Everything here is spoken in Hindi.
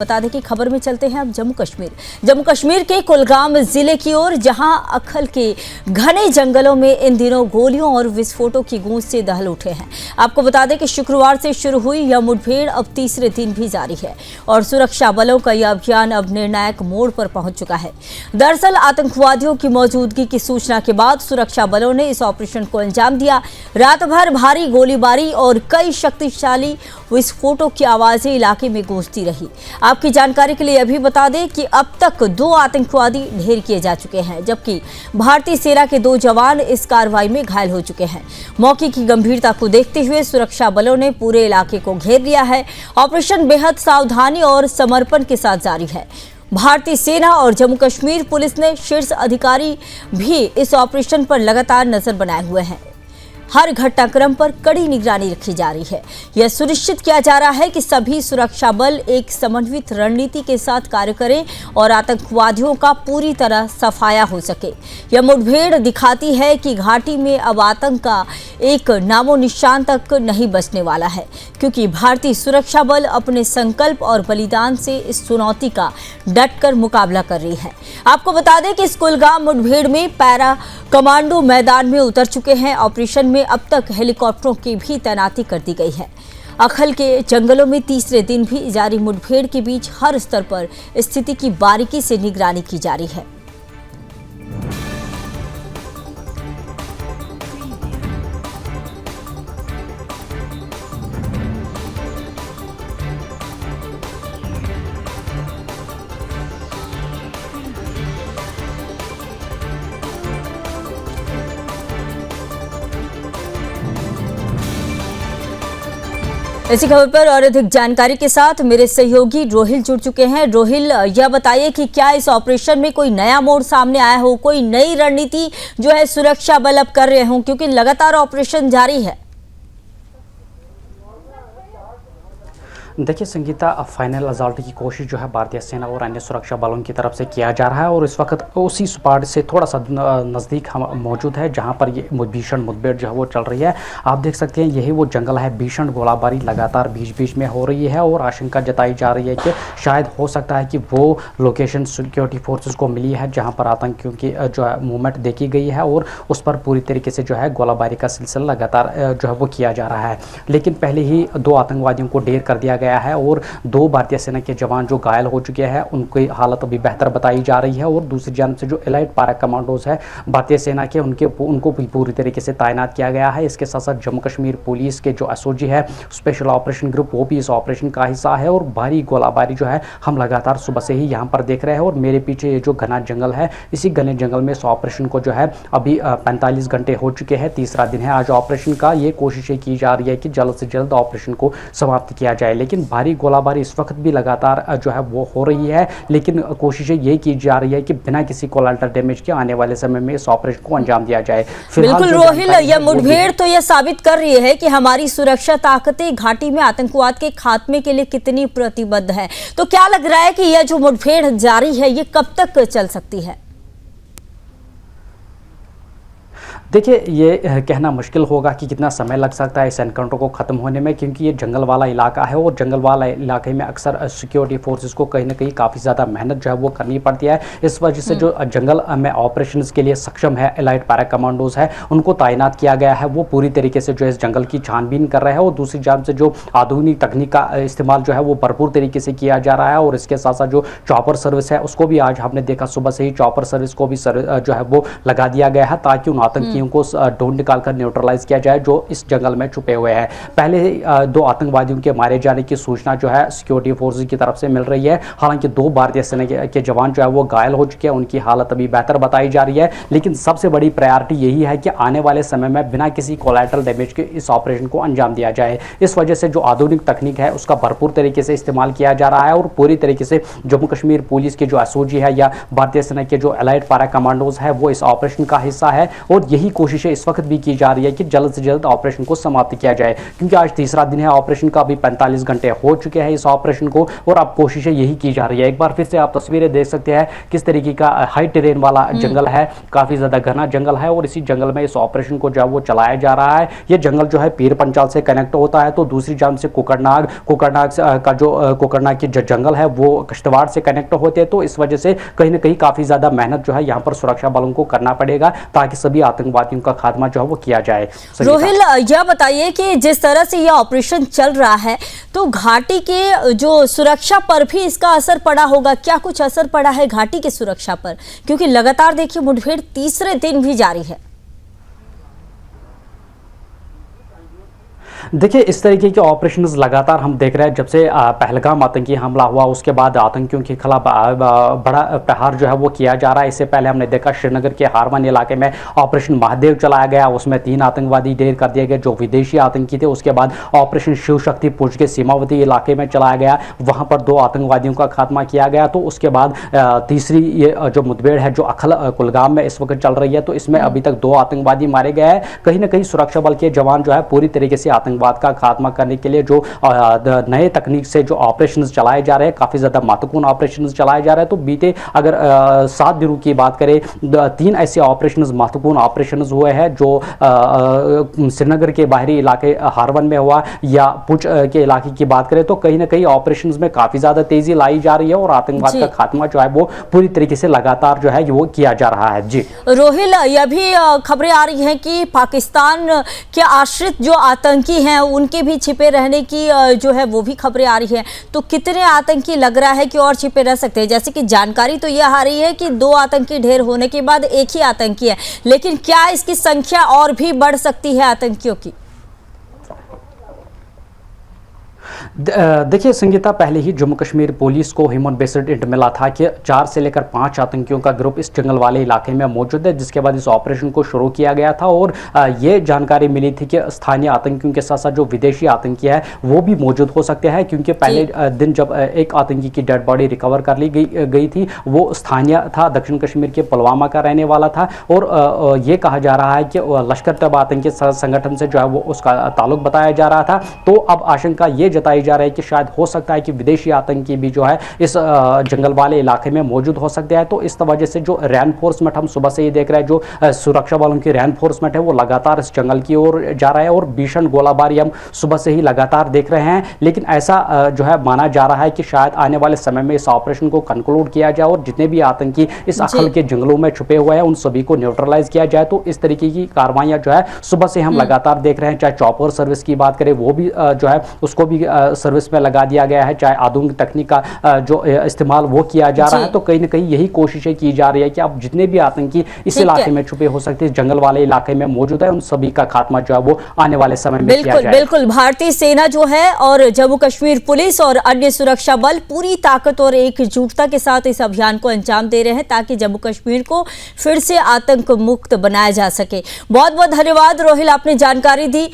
बता दें कि खबर में चलते हैं अब जम्मू कश्मीर के कुलगाम जिले की ओर, जहां अखल के घने जंगलों में इन दिनों गोलियों और विस्फोटों की गूंज से दहल उठे हैं। आपको बता दें कि शुक्रवार से शुरू हुई यह मुठभेड़ अब तीसरे दिन भी जारी है और सुरक्षा बलों का यह अभियान अब निर्णायक मोड़ पर पहुंच चुका है। दरअसल आतंकवादियों की मौजूदगी की सूचना के बाद सुरक्षा बलों ने इस ऑपरेशन को अंजाम दिया। रात भर भारी गोलीबारी और कई शक्तिशाली विस्फोटों की आवाजें इलाके में गूंजती रही। आपकी जानकारी के लिए अभी बता दें कि अब तक 2 आतंकवादी ढेर किए जा चुके हैं, जबकि भारतीय सेना के 2 जवान इस कार्रवाई में घायल हो चुके हैं। मौके की गंभीरता को देखते हुए सुरक्षा बलों ने पूरे इलाके को घेर लिया है। ऑपरेशन बेहद सावधानी और समर्पण के साथ जारी है। भारतीय सेना और जम्मू कश्मीर पुलिस ने शीर्ष अधिकारी भी इस ऑपरेशन पर लगातार नजर बनाए हुए हैं। हर घटनाक्रम पर कड़ी निगरानी रखी जा रही है। यह सुनिश्चित किया जा रहा है कि सभी सुरक्षा बल एक समन्वित रणनीति के साथ कार्य करें और आतंकवादियों का पूरी तरह सफाया हो सके। यह मुठभेड़ दिखाती है कि घाटी में अब आतंक का एक नामो निशान तक नहीं बचने वाला है, क्योंकि भारतीय सुरक्षा बल अपने संकल्प और बलिदान से इस चुनौती का डटकर मुकाबला कर रही है। आपको बता दें कि इस कुलगाम मुठभेड़ में पैरा कमांडो मैदान में उतर चुके हैं। ऑपरेशन में अब तक हेलीकॉप्टरों की भी तैनाती कर दी गई है। अखल के जंगलों में तीसरे दिन भी जारी मुठभेड़ के बीच हर स्तर पर स्थिति की बारीकी से निगरानी की जा रही है। इसी खबर पर और अधिक जानकारी के साथ मेरे सहयोगी रोहिल जुड़ चुके हैं। रोहिल, यह बताइए कि क्या इस ऑपरेशन में कोई नया मोड़ सामने आया हो, कोई नई रणनीति जो है सुरक्षा बल अब कर रहे हों, क्योंकि लगातार ऑपरेशन जारी है। देखिए संगीता, फाइनल रिजल्ट की कोशिश जो है भारतीय सेना और अन्य सुरक्षा बलों की तरफ से किया जा रहा है और इस वक्त उसी स्पॉट से थोड़ा सा नज़दीक हम मौजूद है जहां पर ये भीषण मुठभेड़ जो है वो चल रही है। आप देख सकते हैं यही वो जंगल है। भीषण गोलाबारी लगातार बीच बीच में हो रही है और आशंका जताई जा रही है कि शायद हो सकता है कि वो लोकेशन सिक्योरिटी फोर्सेज को मिली है जहाँ पर आतंकियों की जो है मूवमेंट देखी गई है और उस पर पूरी तरीके से जो है गोलाबारी का सिलसिला लगातार जो है वो किया जा रहा है। लेकिन पहले ही 2 आतंकवादियों को ढेर कर दिया गया है और 2 भारतीय सेना के जवान जो घायल हो चुके हैं उनकी हालत अभी बेहतर बताई जा रही है। और दूसरी जानब से जो एलाइट पैरा कमांडोज है भारतीय सेना के, उनको भी पूरी तरीके से तैनात किया गया है। इसके साथ साथ जम्मू कश्मीर पुलिस के जो एसओजी है, स्पेशल ऑपरेशन ग्रुप, वो भी इस ऑपरेशन का हिस्सा है। और भारी गोलाबारी जो है हम लगातार सुबह से ही यहाँ पर देख रहे हैं। और मेरे पीछे ये जो घना जंगल है, इसी घने जंगल में इस ऑपरेशन को जो है अभी 45 घंटे हो चुके हैं। तीसरा दिन है आज ऑपरेशन का। ये कोशिशें की जा रही है कि जल्द से जल्द ऑपरेशन को समाप्त किया जाए, लेकिन भारी गोलाबारी इस वक्त भी लगातार जो है वो हो रही है। लेकिन कोशिशें ये की जा रही है कि बिना किसी कोलैटरल डैमेज के आने वाले समय में इस ऑपरेशन को अंजाम दिया जाए। बिल्कुल रोहिल, यह मुठभेड़ तो यह साबित कर रही है कि हमारी सुरक्षा ताकतें घाटी में आतंकवाद के खात्मे के लिए कितनी प्रतिबद्ध है। तो क्या लग रहा है कि यह जो मुठभेड़ जारी है ये कब तक चल सकती है? देखिए, ये कहना मुश्किल होगा कि कितना समय लग सकता है इस एनकाउंटर को ख़त्म होने में, क्योंकि ये जंगल वाला इलाका है और जंगल वाला इलाके में अक्सर सिक्योरिटी फोर्सेस को कहीं ना कहीं काफ़ी ज़्यादा मेहनत जो है वो करनी पड़ती है। इस वजह से जो जंगल में ऑपरेशंस के लिए सक्षम है एलाइट पैरा कमांडोज है, उनको तैनात किया गया है। वो पूरी तरीके से जो है इस जंगल की छानबीन कर रहे हैं और दूसरी जानब से जो आधुनिक तकनीक का इस्तेमाल जो है वो भरपूर तरीके से किया जा रहा है। और इसके साथ साथ जो चॉपर सर्विस है उसको भी आज हमने देखा, सुबह से ही चॉपर सर्विस को भी जो है वो लगा दिया गया है ताकि उन आतंकी को ढूंढ निकालकर न्यूट्रलाइज किया जाए जो इस जंगल में छुपे हुए हैं। पहले 2 आतंकवादियों के मारे जाने की सूचना जो है सिक्योरिटी फोर्सेज की तरफ से मिल रही है। हालांकि 2 भारतीय सेना के जवान जो है वो घायल हो चुके हैं, उनकी हालत अभी बेहतर बताई जा रही है। लेकिन सबसे बड़ी प्रायोरिटी यही है कि आने वाले समय में बिना किसी कोलैटरल डैमेज के इस ऑपरेशन को अंजाम दिया जाए। इस वजह से जो आधुनिक तकनीक है उसका भरपूर तरीके से इस्तेमाल किया जा रहा है और पूरी तरीके से जम्मू कश्मीर पुलिस के जो एसओजी है या भारतीय सेना के जो एलाइट पैरा कमांडोज है वो इस ऑपरेशन का हिस्सा है। और यही यही कोशिशें इस वक्त भी की जा रही है कि जल्द से जल्द ऑपरेशन को समाप्त किया जाए, क्योंकि आज तीसरा दिन है ऑपरेशन का, अभी 45 घंटे हो चुके हैं इस ऑपरेशन को और अब कोशिशें यही की जा रही है। एक बार फिर से आप तस्वीरें देख सकते हैं किस तरीके का हाई टेरेन वाला जंगल है, काफी ज्यादा घना जंगल है और इसी जंगल में इस ऑपरेशन को जो वो चलाया जा रहा है। ये जंगल जो है पीर पंचाल से कनेक्ट होता है, तो दूसरी जानब से कुकरनाग का जो कुकरनाग की जंगल है वो किश्तवाड़ से कनेक्ट होते हैं। तो इस वजह से कहीं ना कहीं काफी ज्यादा मेहनत जो है यहाँ पर सुरक्षा बलों को करना पड़ेगा ताकि सभी आतंकवादियों का खात्मा जो है वो किया जाए। रोहिल, यह बताइए कि जिस तरह से यह ऑपरेशन चल रहा है तो घाटी के जो सुरक्षा पर भी इसका असर पड़ा होगा, क्या कुछ असर पड़ा है घाटी की सुरक्षा पर, क्योंकि लगातार देखिए मुठभेड़ तीसरे दिन भी जारी है। देखिए इस तरीके के ऑपरेशंस लगातार हम देख रहे हैं जब से पहलगाम आतंकी हमला हुआ, उसके बाद आतंकियों के खिलाफ बड़ा प्रहार जो है वो किया जा रहा है। इससे पहले हमने देखा श्रीनगर के हारवन इलाके में ऑपरेशन महादेव चलाया गया, उसमें 3 आतंकवादी ढेर कर दिए गए जो विदेशी आतंकी थे। उसके बाद ऑपरेशन शिव शक्ति पुंछ के सीमावर्ती इलाके में चलाया गया, वहां पर 2 आतंकवादियों का खात्मा किया गया। तो उसके बाद तीसरी ये जो मुठभेड़ है जो अखल कुलगाम में इस वक्त चल रही है, तो इसमें अभी तक 2 आतंकवादी मारे गए हैं। कहीं ना कहीं सुरक्षा बल के जवान जो है पूरी तरीके से आतंकवाद का खात्मा करने के लिए जो नए तकनीक से जो ऑपरेशंस चलाए जा रहे हैं, काफी ज्यादा महत्वपूर्ण ऑपरेशंस चलाए जा रहे हैं। तो बीते अगर 7 दिनों की बात करें, 3 ऐसे ऑपरेशंस महत्वपूर्ण ऑपरेशंस हुए हैं जो श्रीनगर के बाहरी इलाके हारवन में हुआ या पुंछ के इलाके की बात करें, तो कहीं ना कहीं ऑपरेशंस में काफी ज्यादा तेजी लाई जा रही है और आतंकवाद का खात्मा जो है वो पूरी तरीके से लगातार जो है वो किया जा रहा है। जी रोहिल, यह भी खबरें आ रही हैं कि पाकिस्तान के आश्रित जो आतंकी हैं उनके भी छिपे रहने की जो है वो भी खबरें आ रही हैं। तो कितने आतंकी लग रहा है कि और छिपे रह सकते हैं? जैसे कि जानकारी तो यह आ रही है कि 2 आतंकी ढेर होने के बाद एक ही आतंकी है, लेकिन क्या इसकी संख्या और भी बढ़ सकती है आतंकियों की? देखिए संगीता, पहले ही जम्मू कश्मीर पुलिस को ह्यूमन बेस्ड इंट मिला था कि 4 से लेकर 5 आतंकियों का ग्रुप इस जंगल वाले इलाके में मौजूद है, जिसके बाद इस ऑपरेशन को शुरू किया गया था। और ये जानकारी मिली थी कि स्थानीय आतंकियों के साथ साथ जो विदेशी आतंकी है वो भी मौजूद हो सकते हैं, क्योंकि पहले दिन जब एक आतंकी की डेड बॉडी रिकवर कर ली गई थी, वो स्थानीय था, दक्षिण कश्मीर के पुलवामा का रहने वाला था। और ये कहा जा रहा है कि लश्कर तैयबा आतंकी संगठन से जो है वो उसका ताल्लुक बताया जा रहा था। तो अब आशंका ये जताई जा रहा है कि शायद हो सकता है कि विदेशी आतंकी भी जो है इस जंगल वाले इलाके में मौजूद हो सकते हैं। तो इस वजह से जो रेनफोर्समेंट हम सुबह से ही देख रहे हैं, जो सुरक्षा बलों की रेनफोर्समेंट है वो लगातार इस जंगल की ओर जा रहा है और भीषण गोलाबारी हम सुबह से ही लगातार देख रहे हैं। लेकिन ऐसा जो है माना जा रहा है कि शायद आने वाले समय में इस ऑपरेशन को कंक्लूड किया जाए और जितने भी आतंकी इस अखल के जंगलों में छुपे हुए हैं उन सभी को न्यूट्रलाइज किया जाए। तो इस तरीके की कार्रवाइयां जो है सुबह से हम लगातार देख रहे हैं। चाहे चॉपर सर्विस की बात करें, वो भी जो है उसको भी सर्विस में लगा दिया गया है, चाहे आधुनिक तकनीक का जो इस्तेमाल वो किया जा रहा है। तो कहीं ना कहीं यही कोशिशें की जा रही है कि अब जितने भी आतंकी इस इलाके में छुपे हो सकते हैं, जंगल वाले इलाके में मौजूद है, उन सभी का खात्मा जो है वो आने वाले समय में किया जाए। बिल्कुल, भारतीय सेना जो है और जम्मू कश्मीर पुलिस और अन्य सुरक्षा बल पूरी ताकत और एकजुटता के साथ इस अभियान को अंजाम दे रहे हैं ताकि जम्मू कश्मीर को फिर से आतंक मुक्त बनाया जा सके। बहुत बहुत धन्यवाद रोहिल, आपने जानकारी दी।